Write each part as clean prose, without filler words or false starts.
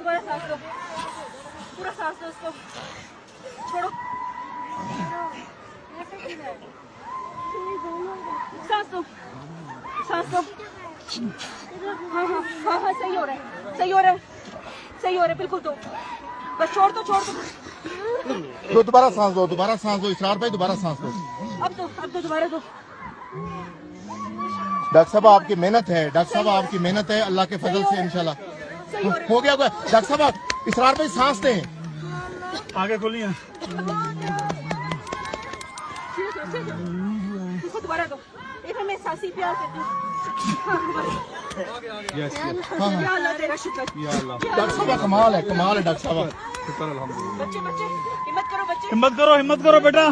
दोबारा सांस लो, पूरा सांस लो उसको, छोड़ो, सांस लो, सांस लो। हाँ हाँ हाँ हाँ, सही हो रहा है, सही हो रहा है, सही हो रहा है, बिल्कुल दो, बस छोड़ दो, छोड़ दो। दोबारा सांस दो, दोबारा सांस दो इसरार भाई, दोबारा सांस दो। अब दो, दोबारा दो। डॉक्टर साहब आपकी मेहनत है, डॉक्टर साहब आपकी मेहनत है, अल्लाह के फजल से इंशाल्लाह हो गया। डॉक्टर साहब आप इसरार भाई सांस दें, आगे खोलिए। इसको दोबारा दो, एक मैं सांसी प्यार करती हूँ। यस या अल्लाह तेरा शुक्र। डॉक्टर साहब कमाल है, कमाल है डॉक्टर साहब। शुक्र अल्हम्दुलिल्लाह। बच्चे बच्चे हिम्मत करो, बच्चे हिम्मत करो बेटा,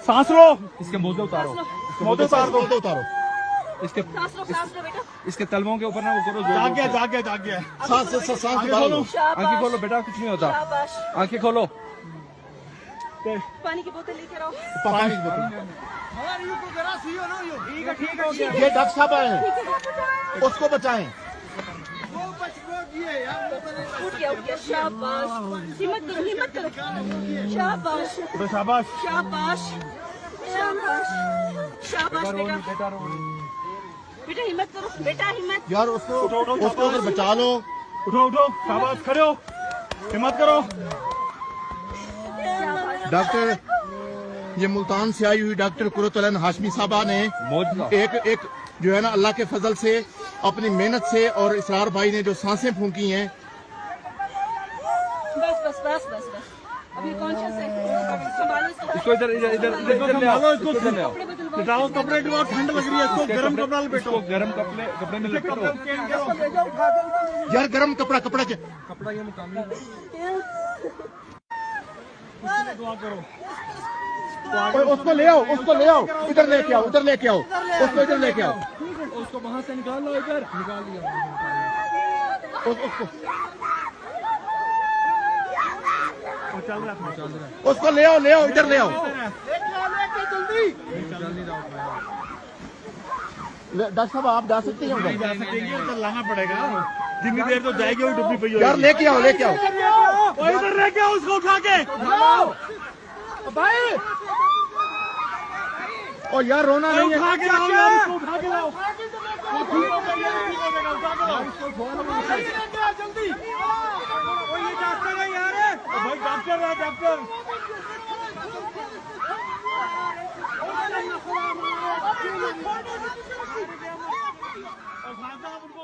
सांस लो। इसके मोजे उतारो, मोदे उतार दो, मोदे उतारो। इसके सांस लो बेटा। इसके तलवों के ऊपर ना वो करो। जाग गया सांस दोबारा लो। आंखें खोलो बेटा, कुछ नहीं होता। शाबाश। आंखें खोलो। पानी की बोतल लेके आओ। पानी की बोतल। ठीक हो गया। ये डॉक्टर साहब आए, उसको बचाएं। उठ गया, शाबाश। हिम्मत करो, शाबाश शाबाश। शाबाश शाबाश शाबाश बेटा। बेटा हिम्मत करो, बेटा हिम्मत। यार उसको उधर बचा लो। उठो शाबाश, खड़े हो, हिम्मत करो। डॉक्टर ये मुल्तान से आई हुई डॉक्टर कुरतुल हाशमी साहबा ने एक जो है ना अल्लाह के फजल से अपनी मेहनत से और इसरार भाई ने जो सांसें फूंकी हैं। बस अभी कॉन्शियस है, संभालो इसको इधर ले आओ, इसको हटाओ कपड़े, ठंड लग रही है, इसको गर्म कपड़ा लपेटो। गरम कपड़े में लपेटो। यार गर्म कपड़ा ये मुकामी दुआ करो। उसको ले आओ, इधर लेके आओ, उसको इधर लेके आओ। उसको वहां से निकाल लो, इधर निकाल लिया। उसको ले आओ, इधर ले आओ। डॉक्टर साहब आप जा सकते हैं उधर? लाना पड़ेगा, जितनी देर तो जाएगी वो डुबी पई। यार लेके आओ। इधर लेके आओ उसको उठा के भाई। और यार रोना नहीं है। उठा के लाओ, उठा के लाओ जल्दी। ये डॉक्टर है यार, भाई डॉक्टर है, डॉक्टर। और खान साहब उनको